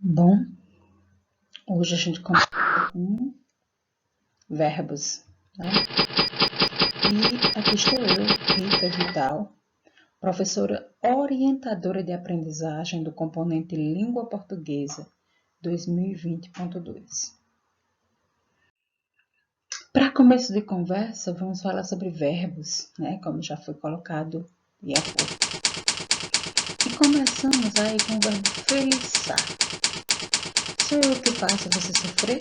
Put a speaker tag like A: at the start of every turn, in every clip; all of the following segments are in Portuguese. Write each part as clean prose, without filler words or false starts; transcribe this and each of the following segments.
A: Bom, hoje a gente começa com verbos, né? E aqui estou eu, Rita Vidal, professora orientadora de aprendizagem do componente Língua Portuguesa 2020.2. Para começo de conversa, vamos falar sobre verbos, né? Como já foi colocado e há pouco. E começamos aí com o verbo feliçar. Sou eu que faço você sofrer?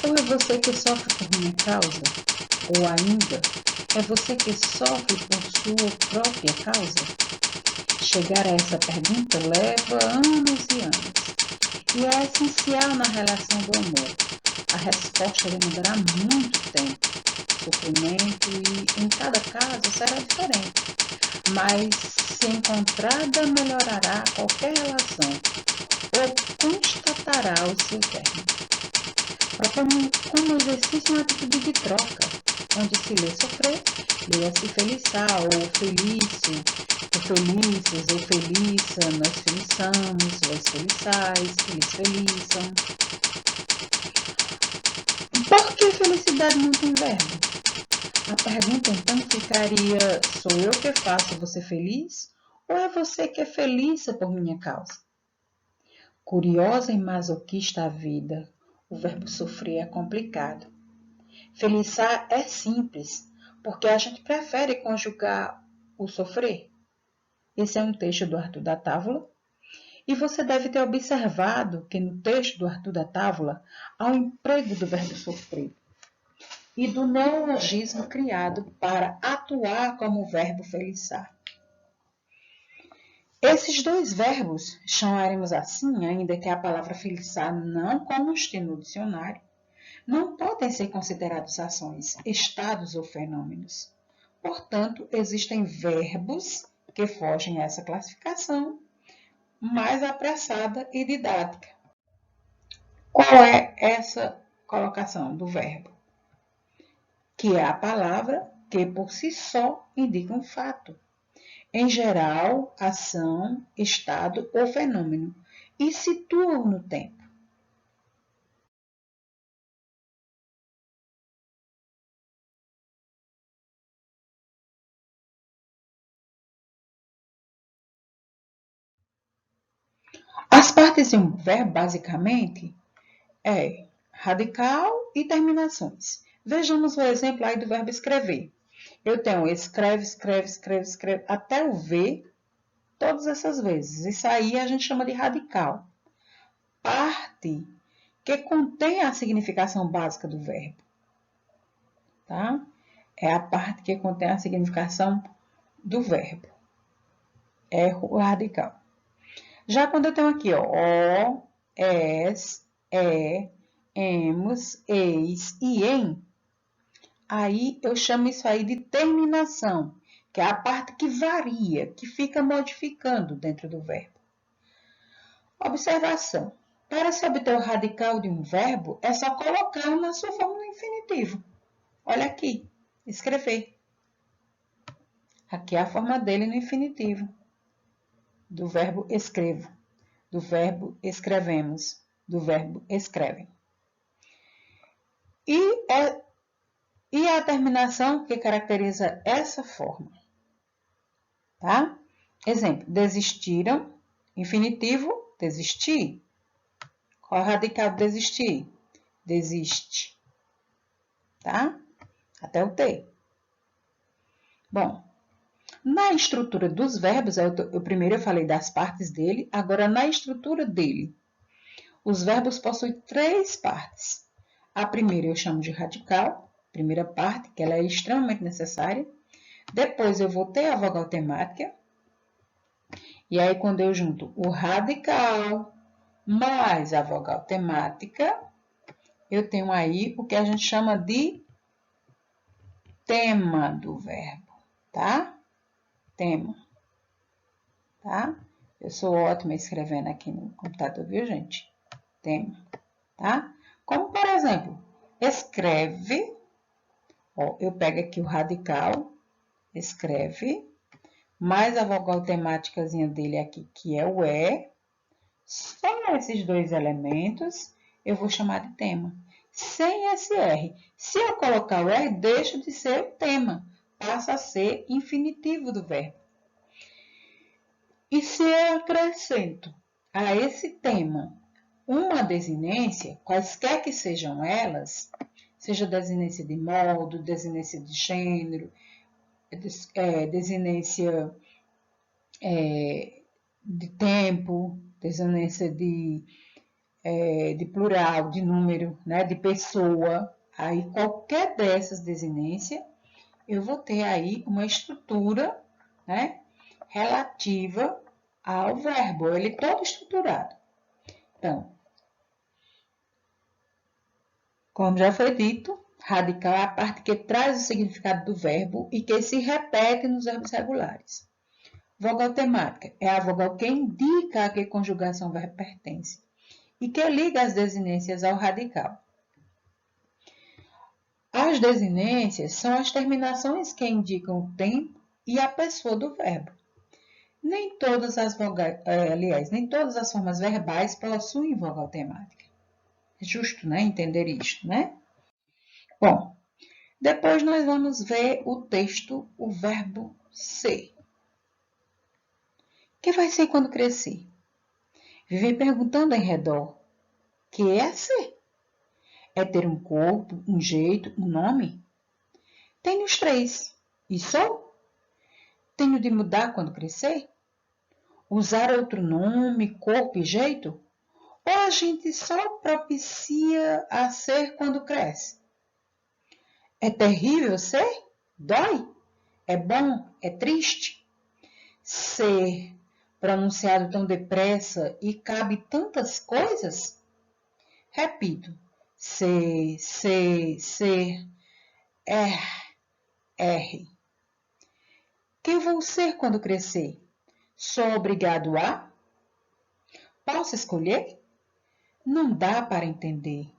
A: Ou é você que sofre por minha causa? Ou ainda, é você que sofre por sua própria causa? Chegar a essa pergunta leva anos e anos. E é essencial na relação do amor. A resposta demandará muito tempo, sofrimento e, em cada caso, será diferente. Mas, se encontrada, melhorará qualquer relação ou constatará o seu término. Proponho como exercício uma atitude de troca, onde se lê sofrer, leia-se feliçar ou felício, ou felizes ou feliça, nós feliçamos, vós feliçais, eles feliçam. Por que felicidade não tem verbo? A pergunta então ficaria: sou eu que faço você feliz? Ou é você que é feliz por minha causa? Curiosa e masoquista a vida, o verbo sofrer é complicado. Feliçar é simples, porque a gente prefere conjugar o sofrer. Esse é um texto do Arthur da Távola, e você deve ter observado que no texto do Arthur da Távola há o emprego do verbo sofrer e do neologismo criado para atuar como verbo feliçar. Esses dois verbos, chamaremos assim, ainda que a palavra feliçar não conste no dicionário, não podem ser considerados ações, estados ou fenômenos. Portanto, existem verbos que fogem a essa classificação, mais apressada e didática. Qual é essa colocação do verbo? Que é a palavra que por si só indica um fato. Em geral, ação, estado ou fenômeno, e situa-o no tempo. As partes de um verbo, basicamente, é radical e terminações. Vejamos o exemplo aí do verbo escrever. Eu tenho escreve, escreve, escreve, escreve, até o V, todas essas vezes. Isso aí a gente chama de radical. Parte que contém a significação básica do verbo. Tá? É a parte que contém a significação do verbo. É o radical. Já quando eu tenho aqui, ó, o, es, é, emos, eis e em, aí eu chamo isso aí de terminação, que é a parte que varia, que fica modificando dentro do verbo. Observação. Para se obter o radical de um verbo, é só colocá-lo na sua forma no infinitivo. Olha aqui, escrever. Aqui é a forma dele no infinitivo. Do verbo escrevo, do verbo escrevemos, do verbo escrevem. E a terminação que caracteriza essa forma. Tá? Exemplo, desistiram, infinitivo, desistir. Qual é o radical de desistir? Desiste. Tá? Até o T. Bom, na estrutura dos verbos, primeiro eu falei das partes dele, agora na estrutura dele. Os verbos possuem três partes. A primeira eu chamo de radical, primeira parte, que ela é extremamente necessária. Depois eu vou ter a vogal temática. E aí, quando eu junto o radical mais a vogal temática, eu tenho aí o que a gente chama de tema do verbo, tá? Tema, tá? Eu sou ótima escrevendo aqui no computador, viu, gente? Tema, tá? Como, por exemplo, escreve, ó, eu pego aqui o radical, escreve, mais a vogal temáticazinha dele aqui, que é o é, Só esses dois elementos eu vou chamar de tema. Sem esse R. Se eu colocar o R, deixa de ser o tema. Passa a ser infinitivo do verbo. E se eu acrescento a esse tema uma desinência, quaisquer que sejam elas, seja desinência de modo, desinência de gênero, desinência de tempo, desinência de plural, de número, né, de pessoa, aí qualquer dessas desinências, eu vou ter aí uma estrutura, né, relativa ao verbo, ele todo estruturado. Então, como já foi dito, radical é a parte que traz o significado do verbo e que se repete nos verbos regulares. Vogal temática é a vogal que indica a que conjugação o verbo pertence e que liga as desinências ao radical. As desinências são as terminações que indicam o tempo e a pessoa do verbo. Nem todas as vogais, nem todas as formas verbais possuem vogal temática. É justo, né, entender isto, né? Bom, depois nós vamos ver o texto, o verbo ser. O que vai ser quando crescer? Viver perguntando em redor. Que é ser? É ter um corpo, um jeito, um nome? Tenho os três. E sou? Tenho de mudar quando crescer? Usar outro nome, corpo e jeito? Ou a gente só propicia a ser quando cresce? É terrível ser? Dói? É bom? É triste? Ser pronunciado tão depressa e cabe tantas coisas? Repito, ser, R. Quem vou ser quando crescer? Sou obrigado a? Posso escolher? Não dá para entender.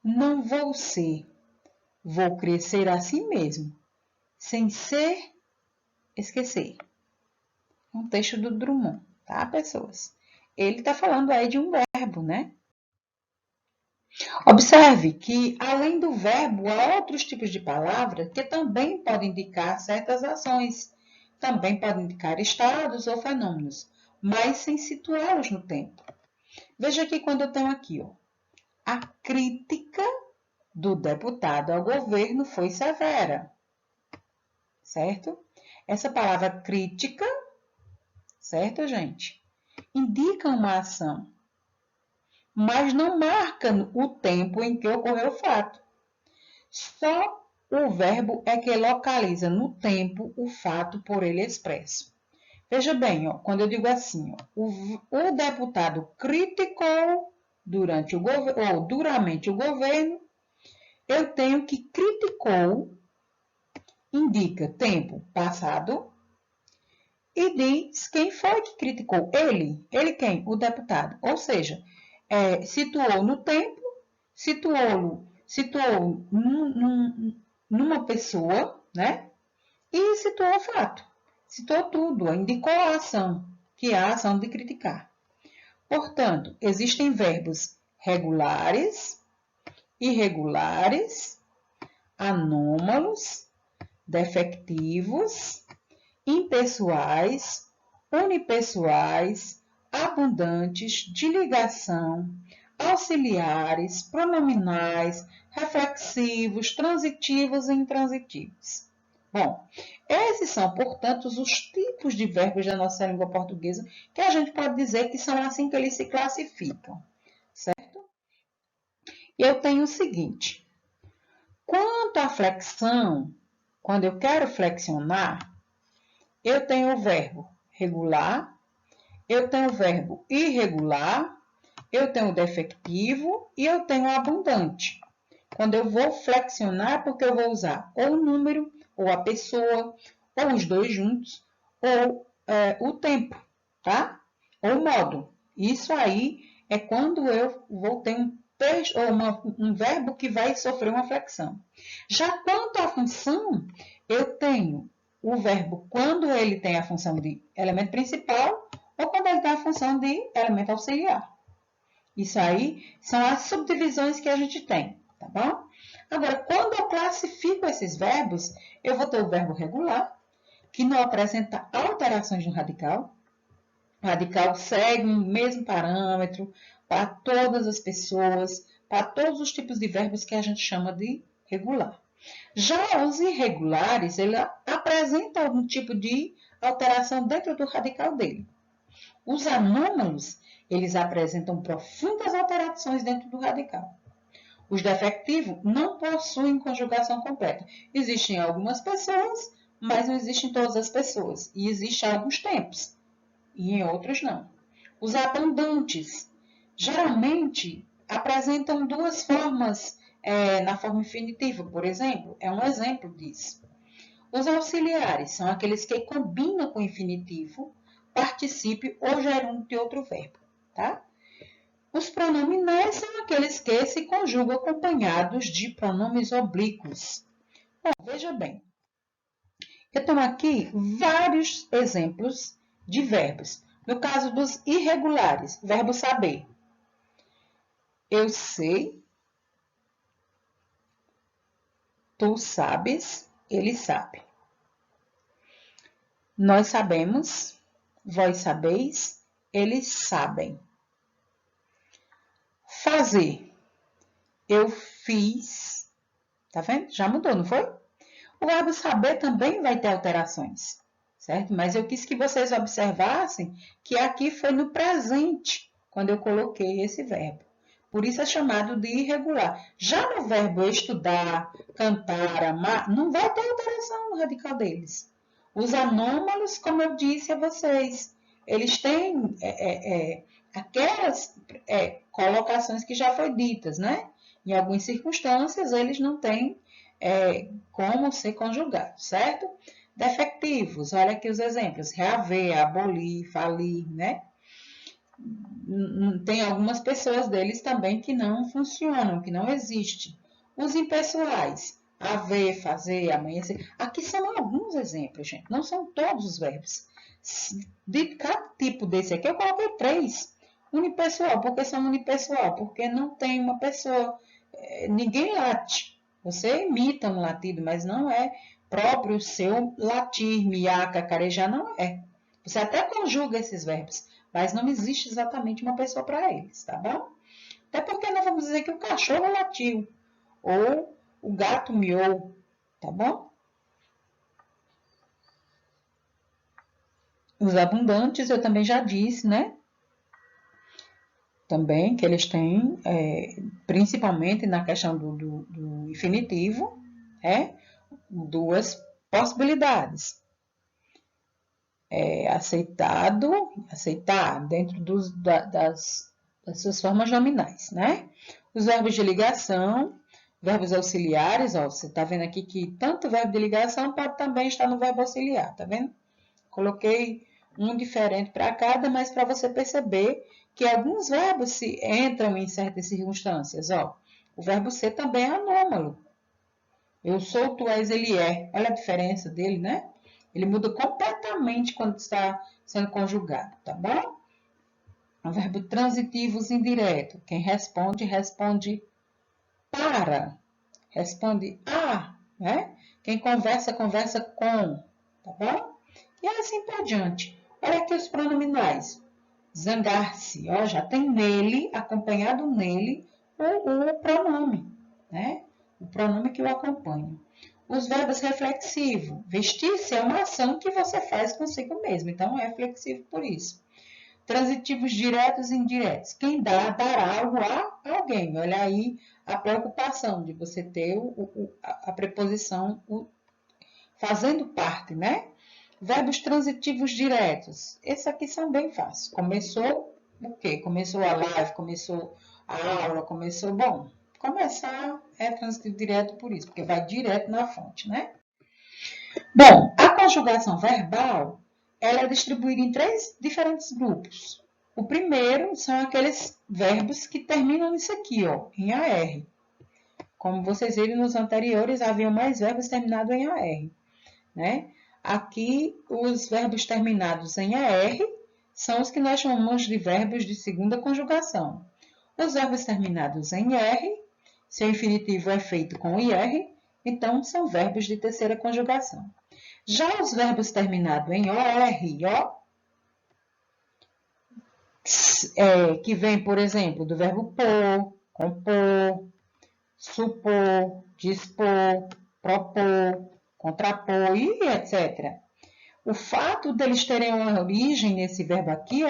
A: Não vou ser. Vou crescer assim mesmo, sem ser, esquecer. É um texto do Drummond, tá, pessoas? Ele está falando aí de um verbo, né? Observe que, além do verbo, há outros tipos de palavras que também podem indicar certas ações. Também podem indicar estados ou fenômenos, mas sem situá-los no tempo. Veja aqui quando eu tenho aqui, ó, a crítica do deputado ao governo foi severa, certo? Essa palavra crítica, certo, gente? Indica uma ação, mas não marca o tempo em que ocorreu o fato. Só o verbo é que localiza no tempo o fato por ele expresso. Veja bem, ó, quando eu digo assim, ó, o deputado criticou durante duramente o governo, eu tenho que criticou indica tempo passado e diz quem foi que criticou. Ele quem? O deputado. Ou seja, situou no tempo, situou numa pessoa, né? E situou o fato. Citou tudo, indicou a ação, que é a ação de criticar. Portanto, existem verbos regulares, irregulares, anômalos, defectivos, impessoais, unipessoais, abundantes, de ligação, auxiliares, pronominais, reflexivos, transitivos e intransitivos. Bom, esses são, portanto, os tipos de verbos da nossa língua portuguesa que a gente pode dizer que são assim que eles se classificam, certo? E eu tenho o seguinte, quanto à flexão, quando eu quero flexionar, eu tenho o verbo regular, eu tenho o verbo irregular, eu tenho o defectivo e eu tenho o abundante. Quando eu vou flexionar, porque eu vou usar ou o número, ou a pessoa, ou os dois juntos, ou o tempo, tá? Ou o modo. Isso aí é quando eu vou ter um verbo que vai sofrer uma flexão. Já quanto à função, eu tenho o verbo quando ele tem a função de elemento principal ou quando ele tem a função de elemento auxiliar. Isso aí são as subdivisões que a gente tem, tá bom? Agora, quando eu classifico esses verbos, eu vou ter o verbo regular, que não apresenta alterações no radical. O radical segue o mesmo parâmetro para todas as pessoas, para todos os tipos de verbos que a gente chama de regular. Já os irregulares, ele apresenta algum tipo de alteração dentro do radical dele. Os anômalos, eles apresentam profundas alterações dentro do radical. Os defectivos não possuem conjugação completa. Existem algumas pessoas, mas não existem todas as pessoas. E existem alguns tempos, e em outros não. Os abundantes, geralmente, apresentam duas formas na forma infinitiva, por exemplo. É um exemplo disso. Os auxiliares são aqueles que combinam com o infinitivo, participe ou gerúndio de outro verbo, tá? Os pronominais são aqueles que se conjugam acompanhados de pronomes oblíquos. Bom, veja bem, eu tenho aqui vários exemplos de verbos. No caso dos irregulares, verbo saber. Eu sei, tu sabes, ele sabe. Nós sabemos, vós sabeis, eles sabem. Fazer. Eu fiz. Tá vendo? Já mudou, não foi? O verbo saber também vai ter alterações, certo? Mas eu quis que vocês observassem que aqui foi no presente, quando eu coloquei esse verbo. Por isso é chamado de irregular. Já no verbo estudar, cantar, amar, não vai ter alteração no radical deles. Os anômalos, como eu disse a vocês, eles têm aquelas colocações que já foi ditas, né? Em algumas circunstâncias, eles não têm como ser conjugados, certo? Defectivos, olha aqui os exemplos. Reaver, abolir, falir, né? Tem algumas pessoas deles também que não funcionam, que não existem. Os impessoais, haver, fazer, amanhecer. Aqui são alguns exemplos, gente. Não são todos os verbos. De cada tipo desse aqui, eu coloquei 3. Unipessoal, por que são unipessoal? Porque não tem uma pessoa, ninguém late. Você imita um latido, mas não é próprio seu latir, miar, cacarejar, não é. Você até conjuga esses verbos, mas não existe exatamente uma pessoa para eles, tá bom? Até porque nós vamos dizer que o cachorro latiu, ou o gato miou, tá bom? Os abundantes, eu também já disse, né? Também que eles têm, principalmente na questão do infinitivo, duas possibilidades. Aceitado, aceitar, dentro das suas formas nominais, né? Os verbos de ligação, verbos auxiliares, ó, você tá vendo aqui que tanto o verbo de ligação pode também estar no verbo auxiliar, tá vendo? Coloquei um diferente para cada, mas para você perceber que alguns verbos se entram em certas circunstâncias, ó. O verbo ser também é anômalo. Eu sou, tu és, ele é. Olha a diferença dele, né? Ele muda completamente quando está sendo conjugado, tá bom? O verbo transitivos indireto. Quem responde, responde para. Responde a, né? Quem conversa, conversa com, tá bom? E assim por diante. Olha aqui os pronominais. Zangar-se, ó, já tem nele, acompanhado nele, o pronome, né? O pronome que o acompanha. Os verbos reflexivos. Vestir-se é uma ação que você faz consigo mesmo, então é reflexivo por isso. Transitivos diretos e indiretos. Quem dá, dará algo a alguém. Olha aí a preocupação de você ter a preposição fazendo parte, né? Verbos transitivos diretos. Esses aqui são bem fáceis. Começou o quê? Começou a live, começou a aula, começou... Bom, começar é transitivo direto por isso, porque vai direto na fonte, né? Bom, a conjugação verbal, ela é distribuída em 3 diferentes grupos. O primeiro são aqueles verbos que terminam nisso aqui, ó, em AR. Como vocês viram nos anteriores, haviam mais verbos terminados em AR, né? Aqui, os verbos terminados em AR são os que nós chamamos de verbos de segunda conjugação. Os verbos terminados em R, seu infinitivo é feito com IR, então são verbos de terceira conjugação. Já os verbos terminados em OR, que vem, por exemplo, do verbo pôr, compor, supor, dispor, propor, contrapor e etc. O fato deles terem uma origem nesse verbo aqui,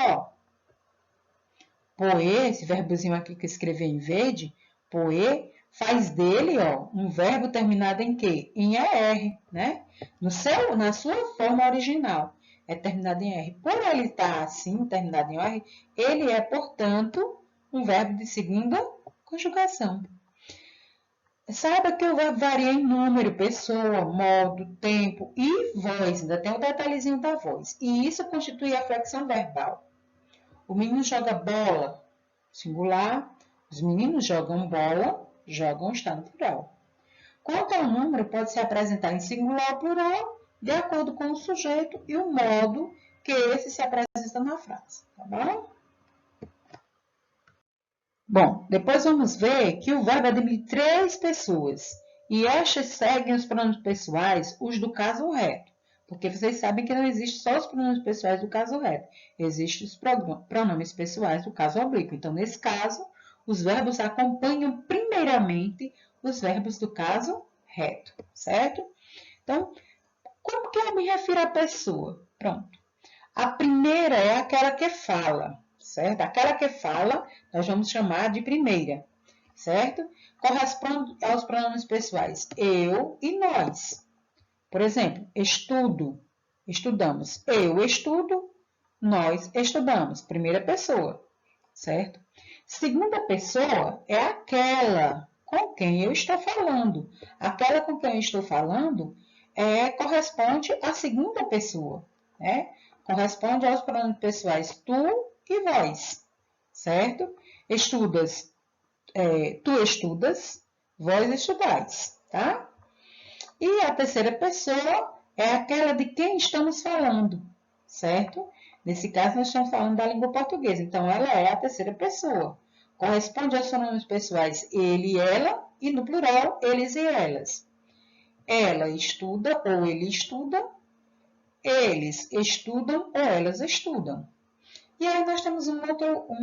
A: poer, esse verbozinho aqui que eu escrevi em verde, poer, faz dele, um verbo terminado em quê? Em ER, né? Na sua forma original, é terminado em R. Por ele estar assim, terminado em R, ele é, portanto, um verbo de segunda conjugação. Saiba que o verbo varia em número, pessoa, modo, tempo e voz. Ainda tem um detalhezinho da voz. E isso constitui a flexão verbal. O menino joga bola, singular. Os meninos jogam bola, jogam está no plural. Quanto ao número, pode se apresentar em singular ou plural, de acordo com o sujeito e o modo que esse se apresenta na frase. Tá bom? Bom, depois vamos ver que o verbo admite 3 pessoas. E estas seguem os pronomes pessoais, os do caso reto. Porque vocês sabem que não existem só os pronomes pessoais do caso reto. Existem os pronomes pessoais do caso oblíquo. Então, nesse caso, os verbos acompanham primeiramente os verbos do caso reto, certo? Então, como que eu me refiro à pessoa? Pronto. A primeira é aquela que fala, certo? Aquela que fala, nós vamos chamar de primeira, certo? Corresponde aos pronomes pessoais eu e nós. Por exemplo, estudo, estudamos. Eu estudo, nós estudamos. Primeira pessoa, certo? Segunda pessoa é aquela com quem eu estou falando. Aquela com quem eu estou falando corresponde à segunda pessoa, né? Corresponde aos pronomes pessoais tu e vós, certo? Estudas, tu estudas, vós estudais, tá? E a terceira pessoa é aquela de quem estamos falando, certo? Nesse caso, nós estamos falando da língua portuguesa, então ela é a terceira pessoa. Corresponde aos pronomes pessoais ele e ela, e no plural, eles e elas. Ela estuda ou ele estuda, eles estudam ou elas estudam. E aí nós temos um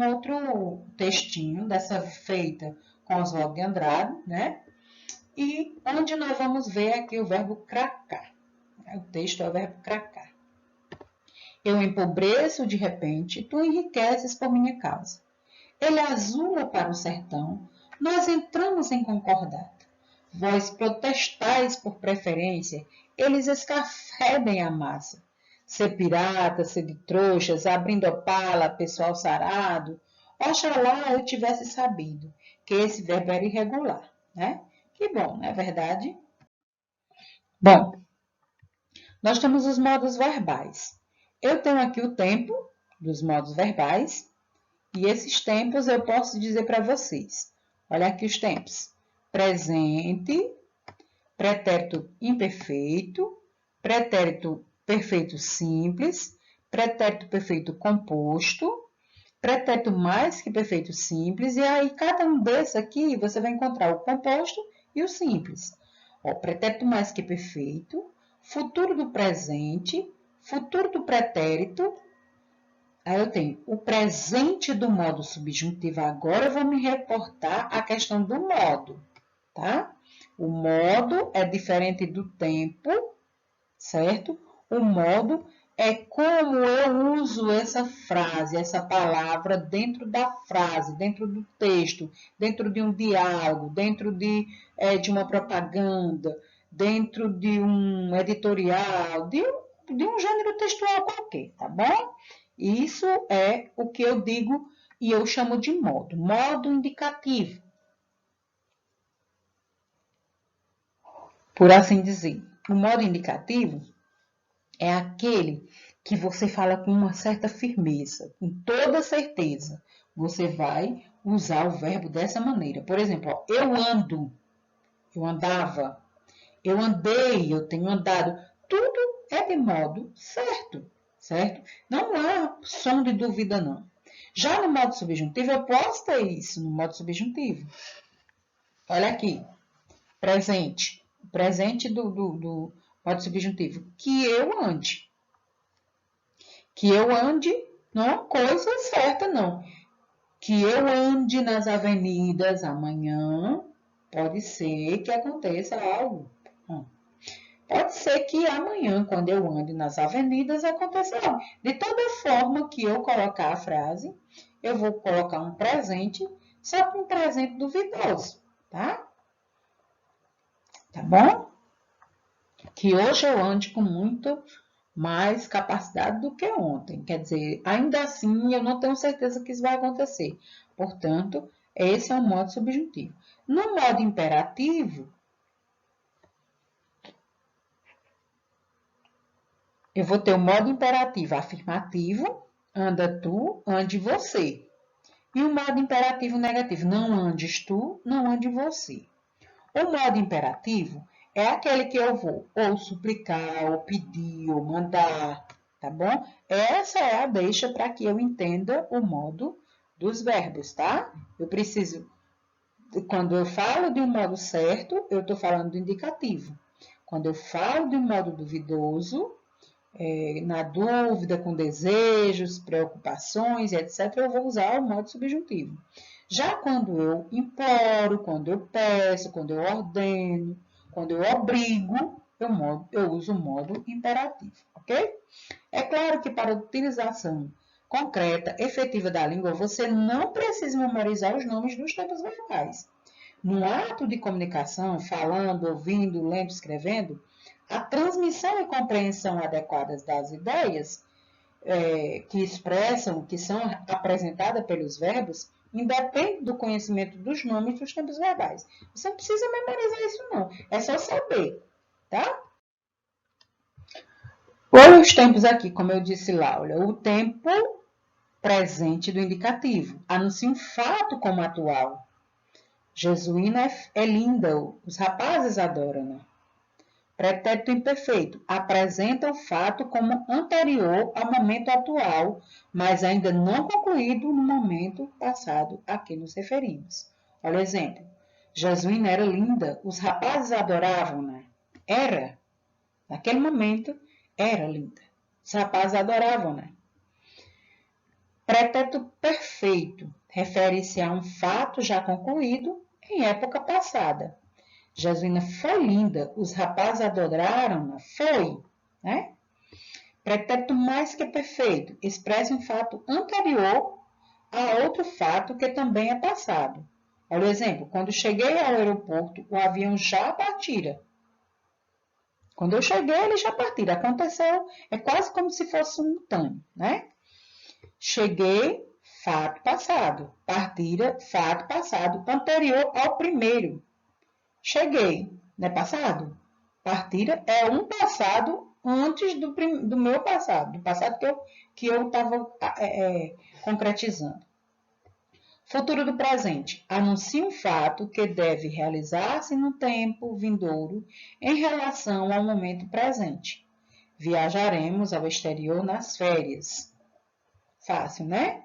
A: outro textinho dessa feita com Oswaldo de Andrade, né? E onde nós vamos ver aqui o verbo cracar. O texto é o verbo cracar. Eu empobreço de repente, tu enriqueces por minha causa. Ele azula para o sertão, nós entramos em concordata. Vós protestais por preferência, eles escafedem a massa. Ser pirata, ser de trouxas, abrindo a pala, pessoal sarado. Oxalá eu tivesse sabido que esse verbo era irregular, né? Que bom, não é verdade? Bom, nós temos os modos verbais. Eu tenho aqui o tempo dos modos verbais e esses tempos eu posso dizer para vocês. Olha aqui os tempos. Presente, pretérito imperfeito, pretérito perfeito simples, pretérito perfeito composto, pretérito mais que perfeito simples, e aí cada um desses aqui você vai encontrar o composto e o simples. Pretérito mais que perfeito, futuro do presente, futuro do pretérito. Aí eu tenho o presente do modo subjuntivo. Agora eu vou me reportar à questão do modo, tá? O modo é diferente do tempo, certo? O modo é como eu uso essa frase, essa palavra dentro da frase, dentro do texto, dentro de um diálogo, dentro de uma propaganda, dentro de um editorial, de um gênero textual qualquer, tá bom? Isso é o que eu digo e eu chamo de modo, modo indicativo, por assim dizer. O modo indicativo é aquele que você fala com uma certa firmeza, com toda certeza. Você vai usar o verbo dessa maneira. Por exemplo, eu ando, eu andava, eu andei, eu tenho andado. Tudo é de modo certo, certo? Não há som de dúvida, não. Já no modo subjuntivo, eu posso ter isso no modo subjuntivo. Olha aqui, presente. Presente do modo subjuntivo. Que eu ande. Que eu ande não é uma coisa certa, não. Que eu ande nas avenidas amanhã, pode ser que aconteça algo. Pode ser que amanhã, quando eu ande nas avenidas, aconteça algo. De toda forma que eu colocar a frase, eu vou colocar um presente, só que um presente duvidoso, tá? Tá bom? Que hoje eu ande com muito mais capacidade do que ontem. Quer dizer, ainda assim, eu não tenho certeza que isso vai acontecer. Portanto, esse é o modo subjuntivo. No modo imperativo, eu vou ter o modo imperativo afirmativo, anda tu, ande você. E o modo imperativo negativo, não andes tu, não ande você. O modo imperativo é aquele que eu vou ou suplicar, ou pedir, ou mandar, tá bom? Essa é a deixa para que eu entenda o modo dos verbos, tá? Eu preciso, quando eu falo de um modo certo, eu estou falando do indicativo. Quando eu falo de um modo duvidoso, na dúvida, com desejos, preocupações, etc., eu vou usar o modo subjuntivo. Já quando eu imploro, quando eu peço, quando eu ordeno, quando eu obrigo, eu uso o modo imperativo, ok? É claro que para a utilização concreta, efetiva da língua, você não precisa memorizar os nomes dos tempos verbais. No ato de comunicação, falando, ouvindo, lendo, escrevendo, a transmissão e compreensão adequadas das ideias que expressam, que são apresentadas pelos verbos, independe do conhecimento dos nomes dos tempos verbais. Você não precisa memorizar isso, não. É só saber, tá? Olha os tempos aqui, como eu disse lá. Olha, o tempo presente do indicativo anuncia um fato como atual. Jesuína é linda, os rapazes adoram-na. Pretérito imperfeito apresenta o fato como anterior ao momento atual, mas ainda não concluído no momento passado a que nos referimos. Olha o exemplo. Jesuína era linda, os rapazes adoravam-na. Era, naquele momento, era linda. Os rapazes adoravam-na. Pretérito perfeito refere-se a um fato já concluído em época passada. Jesuína foi linda, os rapazes adoraram-na, foi, né? Pretérito mais que perfeito, expressa um fato anterior a outro fato que também é passado. Olha o exemplo, quando cheguei ao aeroporto, o avião já partira. Quando eu cheguei, ele já partira. Aconteceu, é quase como se fosse simultâneo, né? Cheguei, fato passado. Partira, fato passado, anterior ao primeiro. Cheguei, não é passado? Partira é um passado antes do meu passado, do passado que eu estava concretizando. Futuro do presente. Anuncia um fato que deve realizar-se no tempo vindouro em relação ao momento presente. Viajaremos ao exterior nas férias. Fácil, né?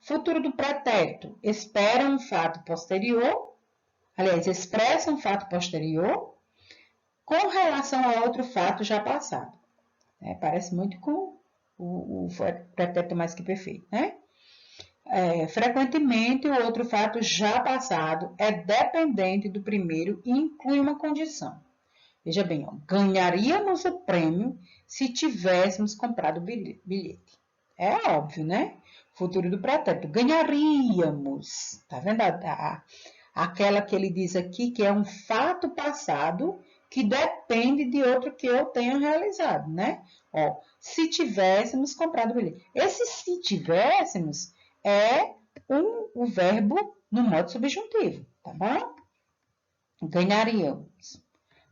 A: Futuro do pretérito. Espera um fato posterior. Aliás, expressa um fato posterior com relação a outro fato já passado. Parece muito com o pretérito mais que perfeito, né? Frequentemente, o outro fato já passado é dependente do primeiro e inclui uma condição. Veja bem, ó, ganharíamos o prêmio se tivéssemos comprado o bilhete. É óbvio, né? Futuro do pretérito. Ganharíamos. Tá vendo? Aquela que ele diz aqui que é um fato passado que depende de outro que eu tenha realizado, né? Ó, se tivéssemos comprado o bilhete. Esse se tivéssemos é o verbo no modo subjuntivo, tá bom? Ganharíamos.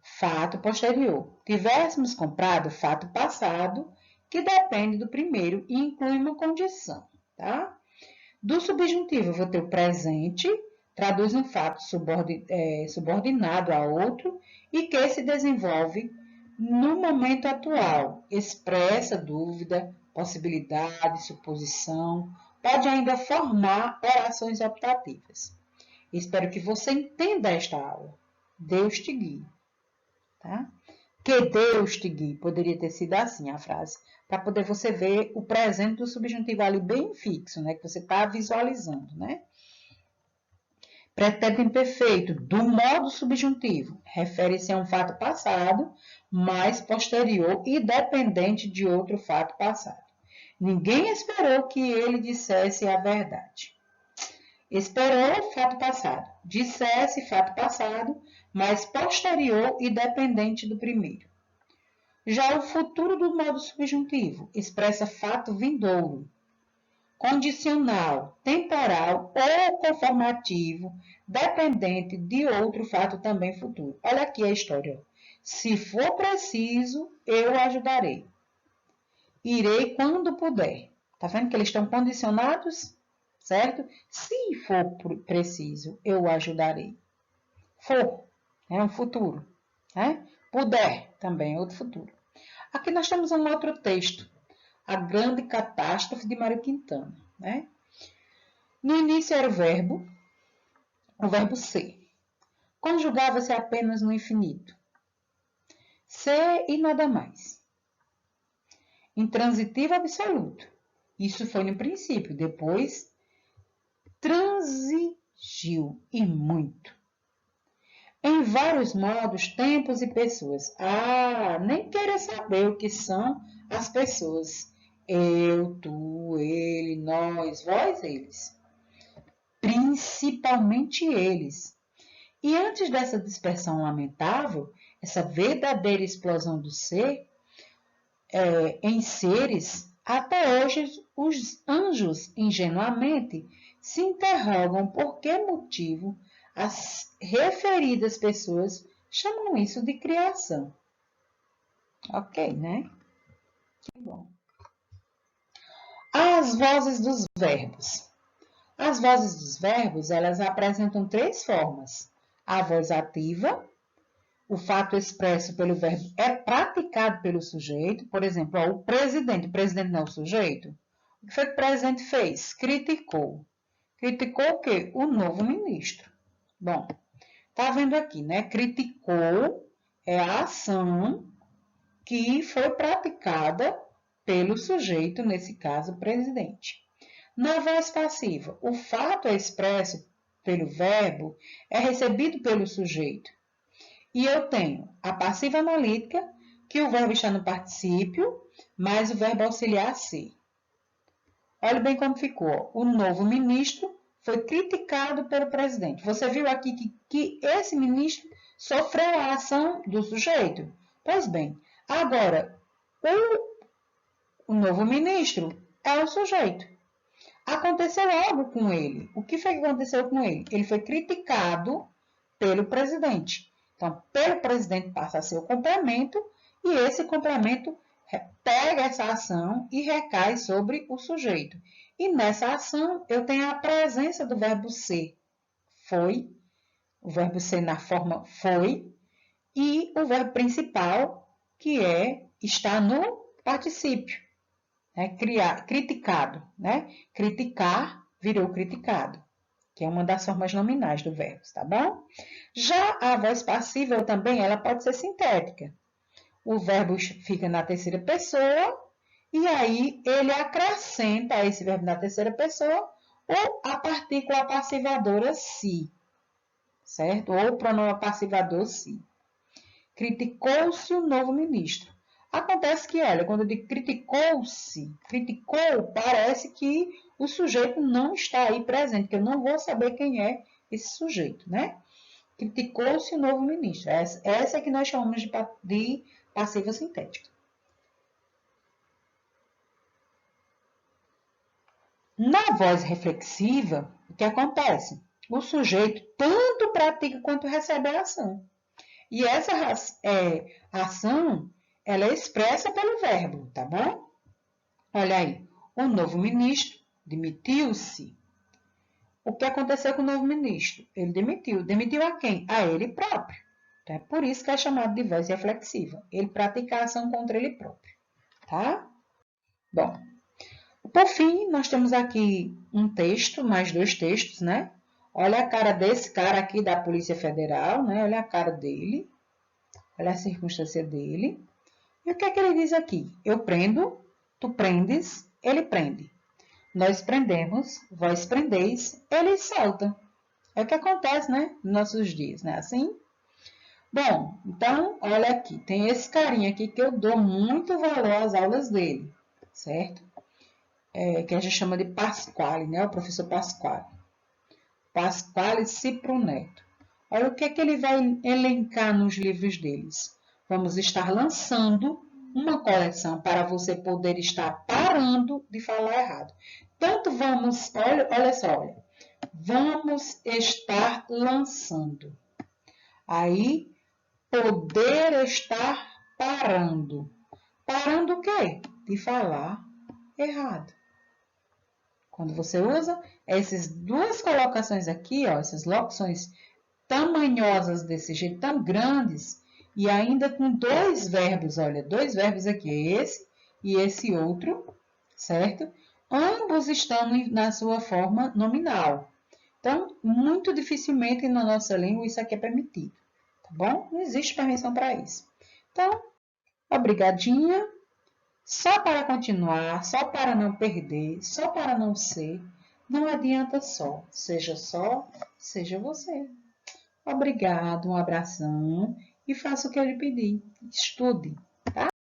A: Fato posterior. Tivéssemos comprado fato passado, que depende do primeiro e inclui uma condição, tá? Do subjuntivo, eu vou ter o presente, traduz um fato subordinado a outro e que se desenvolve no momento atual. Expressa dúvida, possibilidade, suposição, pode ainda formar orações optativas. Espero que você entenda esta aula. Deus te guie. Tá? Que Deus te guie. Poderia ter sido assim a frase. Para poder você ver o presente do subjuntivo ali bem fixo, né? Que você está visualizando, né? Pretérito imperfeito do modo subjuntivo refere-se a um fato passado, mas posterior e dependente de outro fato passado. Ninguém esperou que ele dissesse a verdade. Esperou fato passado. Dissesse fato passado, mas posterior e dependente do primeiro. Já o futuro do modo subjuntivo expressa fato vindouro, condicional, temporal ou conformativo, dependente de outro fato também futuro. Olha aqui a história. Se for preciso, eu ajudarei. Irei quando puder. Tá vendo que eles estão condicionados? Certo? Se for preciso, eu ajudarei. For, é um futuro. Né? Puder, também é outro futuro. Aqui nós temos um outro texto. A grande catástrofe de Mário Quintana. Né? No início era o verbo ser. Conjugava-se apenas no infinito. Ser e nada mais. Intransitivo absoluto. Isso foi no princípio, depois transigiu e muito. Em vários modos, tempos e pessoas. Nem queira saber o que são as pessoas. Eu, tu, ele, nós, vós, eles. Principalmente eles. E antes dessa dispersão lamentável, essa verdadeira explosão do ser, em seres, até hoje os anjos, ingenuamente, se interrogam por que motivo as referidas pessoas chamam isso de criação. Ok, né? Que bom. As vozes dos verbos. As vozes dos verbos, elas apresentam três formas. A voz ativa, o fato expresso pelo verbo é praticado pelo sujeito. Por exemplo, o presidente não é o sujeito. O que foi que o presidente fez? Criticou. Criticou o quê? O novo ministro. Bom, tá vendo aqui, né? Criticou é a ação que foi praticada pelo sujeito, nesse caso, o presidente. Na voz passiva, o fato expresso pelo verbo é recebido pelo sujeito. E eu tenho a passiva analítica, que o verbo está no particípio, mais o verbo auxiliar ser. Olha bem como ficou. O novo ministro foi criticado pelo presidente. Você viu aqui que esse ministro sofreu a ação do sujeito? Pois bem, agora, o novo ministro é o sujeito. Aconteceu algo com ele. O que foi que aconteceu com ele? Ele foi criticado pelo presidente. Então, pelo presidente passa a ser o complemento e esse complemento pega essa ação e recai sobre o sujeito. E nessa ação eu tenho a presença do verbo ser. Foi, o verbo ser na forma foi, e o verbo principal, que está no particípio. Criticado, né? Criticar virou criticado, que é uma das formas nominais do verbo, tá bom? Já a voz passiva também, ela pode ser sintética. O verbo fica na terceira pessoa e aí ele acrescenta a esse verbo na terceira pessoa ou a partícula passivadora se, certo? Ou o pronome passivador se. Criticou-se o novo ministro. Acontece que, olha, quando eu digo criticou, parece que o sujeito não está aí presente, que eu não vou saber quem é esse sujeito, né? Criticou-se o novo ministro. Essa é que nós chamamos de passiva sintética. Na voz reflexiva, o que acontece? O sujeito tanto pratica quanto recebe a ação. E essa ação, ela é expressa pelo verbo, tá bom? Olha aí, o novo ministro demitiu-se. O que aconteceu com o novo ministro? Ele demitiu. Demitiu a quem? A ele próprio. Então, é por isso que é chamado de voz reflexiva. Ele pratica a ação contra ele próprio, tá? Bom, Por fim, nós temos aqui um texto, mais dois textos, né? Olha a cara desse cara aqui da Polícia Federal, né? Olha a cara dele, olha a circunstância dele. E o que é que ele diz aqui? Eu prendo, tu prendes, ele prende. Nós prendemos, vós prendeis, ele solta. É o que acontece, né? Nos nossos dias, né? Assim? Bom, então, olha aqui, tem esse carinha aqui que eu dou muito valor às aulas dele, certo? Que a gente chama de Pasquale, né? O professor Pasquale. Pasquale Cipro Neto. Olha o que é que ele vai elencar nos livros deles. Vamos estar lançando uma coleção para você poder estar parando de falar errado. Tanto vamos, olha só, olha. Vamos estar lançando. Aí, poder estar parando. Parando o quê? De falar errado. Quando você usa essas duas colocações aqui, ó, essas locuções tamanhosas desse jeito, tão grandes, e ainda com dois verbos, olha, dois verbos aqui, esse e esse outro, certo? Ambos estão na sua forma nominal. Então, muito dificilmente na nossa língua isso aqui é permitido, tá bom? Não existe permissão para isso. Então, obrigadinha. Só para continuar, só para não perder, só para não ser, não adianta só, seja você. Obrigado, um abração e faça o que eu lhe pedi. Estude.